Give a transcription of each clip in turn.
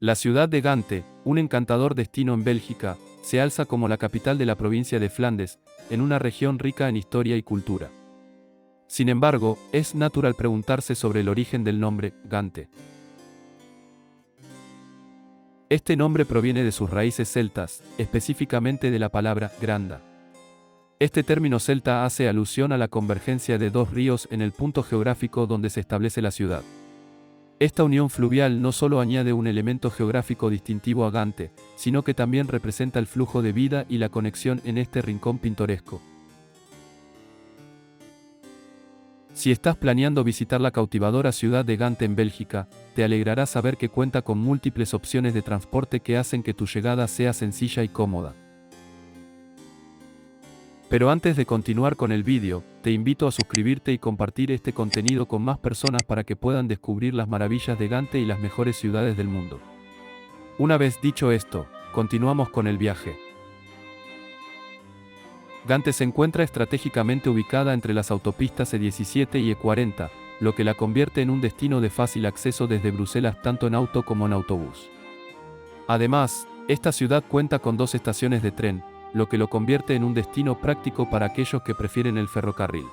La ciudad de Gante, un encantador destino en Bélgica, se alza como la capital de la provincia de Flandes, en una región rica en historia y cultura. Sin embargo, es natural preguntarse sobre el origen del nombre, Gante. Este nombre proviene de sus raíces celtas, específicamente de la palabra granda. Este término celta hace alusión a la convergencia de dos ríos en el punto geográfico donde se establece la ciudad. Esta unión fluvial no solo añade un elemento geográfico distintivo a Gante, sino que también representa el flujo de vida y la conexión en este rincón pintoresco. Si estás planeando visitar la cautivadora ciudad de Gante en Bélgica, te alegrará saber que cuenta con múltiples opciones de transporte que hacen que tu llegada sea sencilla y cómoda. Pero antes de continuar con el vídeo, te invito a suscribirte y compartir este contenido con más personas para que puedan descubrir las maravillas de Gante y las mejores ciudades del mundo. Una vez dicho esto, continuamos con el viaje. Gante se encuentra estratégicamente ubicada entre las autopistas E17 y E40, lo que la convierte en un destino de fácil acceso desde Bruselas tanto en auto como en autobús. Además, esta ciudad cuenta con 2 estaciones de tren, lo que lo convierte en un destino práctico para aquellos que prefieren el ferrocarril.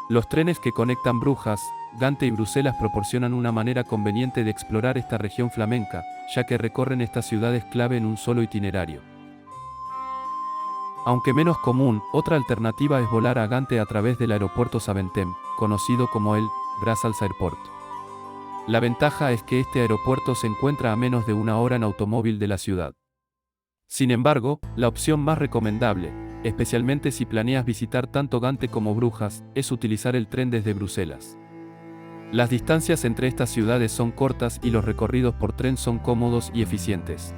Los trenes que conectan Brujas, Gante y Bruselas proporcionan una manera conveniente de explorar esta región flamenca, ya que recorren estas ciudades clave en un solo itinerario. Aunque menos común, otra alternativa es volar a Gante a través del aeropuerto Zaventem, conocido como el Brussels Airport. La ventaja es que este aeropuerto se encuentra a menos de 1 hora en automóvil de la ciudad. Sin embargo, la opción más recomendable, especialmente si planeas visitar tanto Gante como Brujas, es utilizar el tren desde Bruselas. Las distancias entre estas ciudades son cortas y los recorridos por tren son cómodos y eficientes.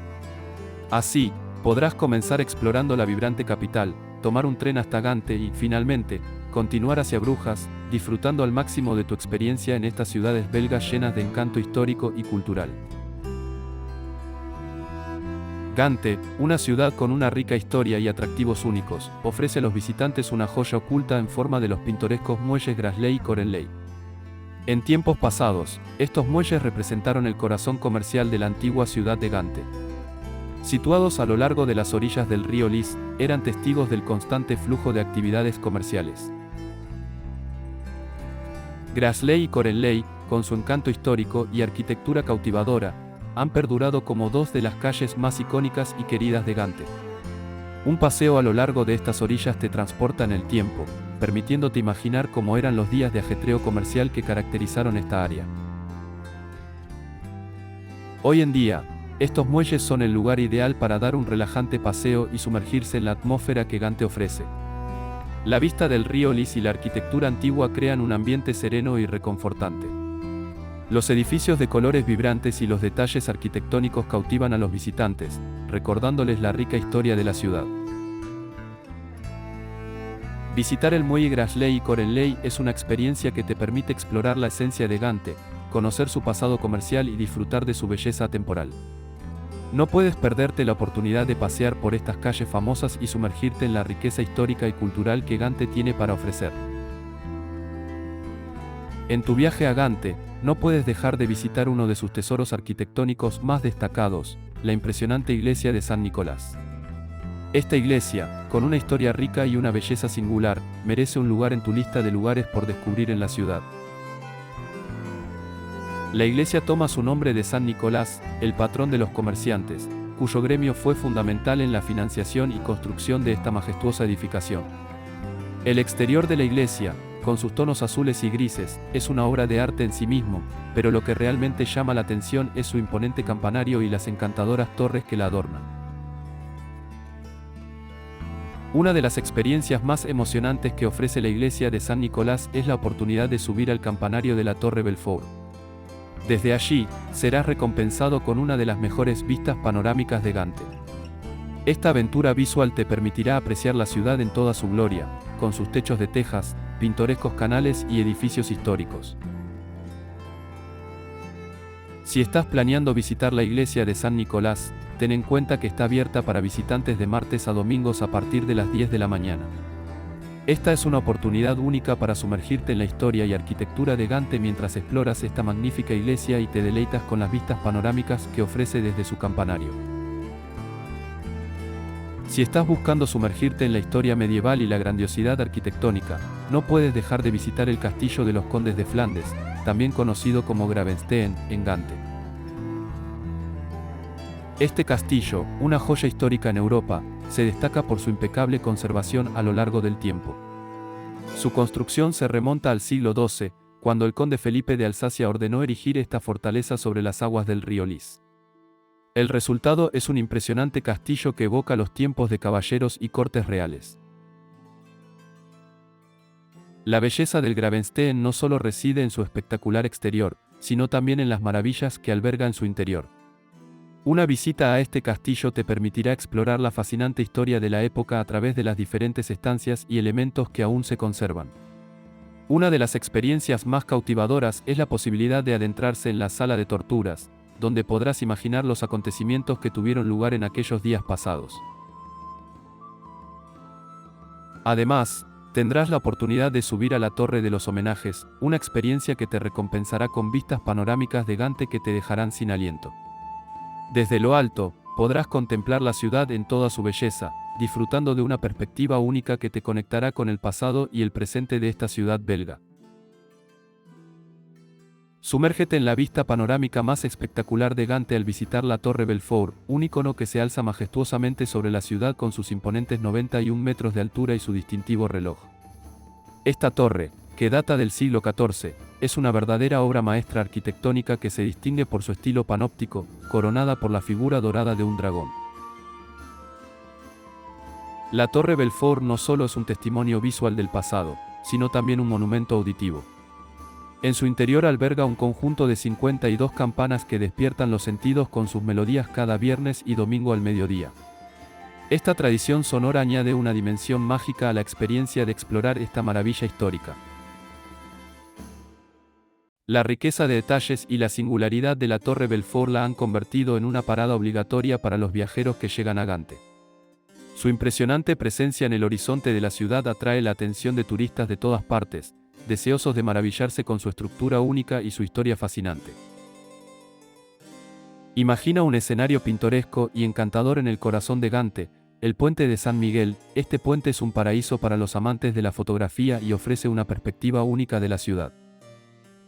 Así, podrás comenzar explorando la vibrante capital, tomar un tren hasta Gante y, finalmente, continuar hacia Brujas, disfrutando al máximo de tu experiencia en estas ciudades belgas llenas de encanto histórico y cultural. Gante, una ciudad con una rica historia y atractivos únicos, ofrece a los visitantes una joya oculta en forma de los pintorescos muelles Grasley y Corenley. En tiempos pasados, estos muelles representaron el corazón comercial de la antigua ciudad de Gante. Situados a lo largo de las orillas del río Lys, eran testigos del constante flujo de actividades comerciales. Grasley y Corenley, con su encanto histórico y arquitectura cautivadora, han perdurado como 2 de las calles más icónicas y queridas de Gante. Un paseo a lo largo de estas orillas te transporta en el tiempo, permitiéndote imaginar cómo eran los días de ajetreo comercial que caracterizaron esta área. Hoy en día, estos muelles son el lugar ideal para dar un relajante paseo y sumergirse en la atmósfera que Gante ofrece. La vista del río Lys y la arquitectura antigua crean un ambiente sereno y reconfortante. Los edificios de colores vibrantes y los detalles arquitectónicos cautivan a los visitantes, recordándoles la rica historia de la ciudad. Visitar el muelle Grasley y Corenley es una experiencia que te permite explorar la esencia de Gante, conocer su pasado comercial y disfrutar de su belleza atemporal. No puedes perderte la oportunidad de pasear por estas calles famosas y sumergirte en la riqueza histórica y cultural que Gante tiene para ofrecer. En tu viaje a Gante, no puedes dejar de visitar uno de sus tesoros arquitectónicos más destacados, la impresionante iglesia de San Nicolás. Esta iglesia, con una historia rica y una belleza singular, merece un lugar en tu lista de lugares por descubrir en la ciudad. La iglesia toma su nombre de San Nicolás, el patrón de los comerciantes, cuyo gremio fue fundamental en la financiación y construcción de esta majestuosa edificación. El exterior de la iglesia, con sus tonos azules y grises, es una obra de arte en sí mismo, pero lo que realmente llama la atención es su imponente campanario y las encantadoras torres que la adornan. Una de las experiencias más emocionantes que ofrece la iglesia de San Nicolás es la oportunidad de subir al campanario de la Torre Belfort. Desde allí, serás recompensado con una de las mejores vistas panorámicas de Gante. Esta aventura visual te permitirá apreciar la ciudad en toda su gloria, con sus techos de tejas, pintorescos canales y edificios históricos. Si estás planeando visitar la iglesia de San Nicolás, ten en cuenta que está abierta para visitantes de martes a domingos a partir de las 10 de la mañana. Esta es una oportunidad única para sumergirte en la historia y arquitectura de Gante mientras exploras esta magnífica iglesia y te deleitas con las vistas panorámicas que ofrece desde su campanario. Si estás buscando sumergirte en la historia medieval y la grandiosidad arquitectónica, no puedes dejar de visitar el Castillo de los Condes de Flandes, también conocido como Gravensteen, en Gante. Este castillo, una joya histórica en Europa, se destaca por su impecable conservación a lo largo del tiempo. Su construcción se remonta al siglo XII, cuando el conde Felipe de Alsacia ordenó erigir esta fortaleza sobre las aguas del río Lys. El resultado es un impresionante castillo que evoca los tiempos de caballeros y cortes reales. La belleza del Gravensteen no solo reside en su espectacular exterior, sino también en las maravillas que alberga en su interior. Una visita a este castillo te permitirá explorar la fascinante historia de la época a través de las diferentes estancias y elementos que aún se conservan. Una de las experiencias más cautivadoras es la posibilidad de adentrarse en la sala de torturas, donde podrás imaginar los acontecimientos que tuvieron lugar en aquellos días pasados. Además, tendrás la oportunidad de subir a la Torre de los Homenajes, una experiencia que te recompensará con vistas panorámicas de Gante que te dejarán sin aliento. Desde lo alto, podrás contemplar la ciudad en toda su belleza, disfrutando de una perspectiva única que te conectará con el pasado y el presente de esta ciudad belga. Sumérgete en la vista panorámica más espectacular de Gante al visitar la Torre Belfort, un icono que se alza majestuosamente sobre la ciudad con sus imponentes 91 metros de altura y su distintivo reloj. Esta torre, que data del siglo XIV, es una verdadera obra maestra arquitectónica que se distingue por su estilo panóptico, coronada por la figura dorada de un dragón. La Torre Belfort no solo es un testimonio visual del pasado, sino también un monumento auditivo. En su interior alberga un conjunto de 52 campanas que despiertan los sentidos con sus melodías cada viernes y domingo al mediodía. Esta tradición sonora añade una dimensión mágica a la experiencia de explorar esta maravilla histórica. La riqueza de detalles y la singularidad de la Torre Belfort la han convertido en una parada obligatoria para los viajeros que llegan a Gante. Su impresionante presencia en el horizonte de la ciudad atrae la atención de turistas de todas partes, deseosos de maravillarse con su estructura única y su historia fascinante. Imagina un escenario pintoresco y encantador en el corazón de Gante, el Puente de San Miguel. Este puente es un paraíso para los amantes de la fotografía y ofrece una perspectiva única de la ciudad.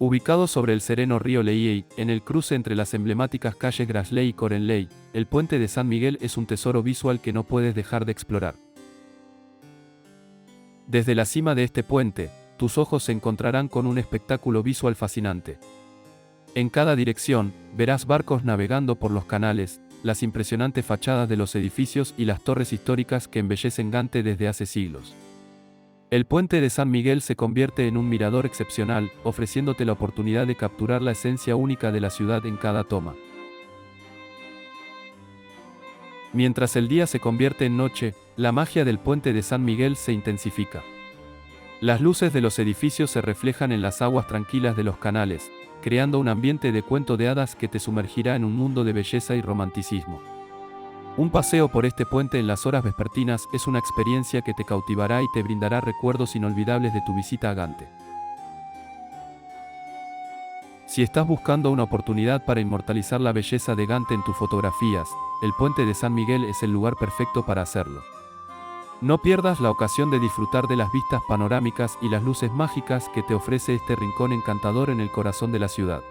Ubicado sobre el sereno río Ley, en el cruce entre las emblemáticas calles Grassley y Corenley, el Puente de San Miguel es un tesoro visual que no puedes dejar de explorar. Desde la cima de este puente, tus ojos se encontrarán con un espectáculo visual fascinante. En cada dirección, verás barcos navegando por los canales, las impresionantes fachadas de los edificios y las torres históricas que embellecen Gante desde hace siglos. El Puente de San Miguel se convierte en un mirador excepcional, ofreciéndote la oportunidad de capturar la esencia única de la ciudad en cada toma. Mientras el día se convierte en noche, la magia del Puente de San Miguel se intensifica. Las luces de los edificios se reflejan en las aguas tranquilas de los canales, creando un ambiente de cuento de hadas que te sumergirá en un mundo de belleza y romanticismo. Un paseo por este puente en las horas vespertinas es una experiencia que te cautivará y te brindará recuerdos inolvidables de tu visita a Gante. Si estás buscando una oportunidad para inmortalizar la belleza de Gante en tus fotografías, el Puente de San Miguel es el lugar perfecto para hacerlo. No pierdas la ocasión de disfrutar de las vistas panorámicas y las luces mágicas que te ofrece este rincón encantador en el corazón de la ciudad.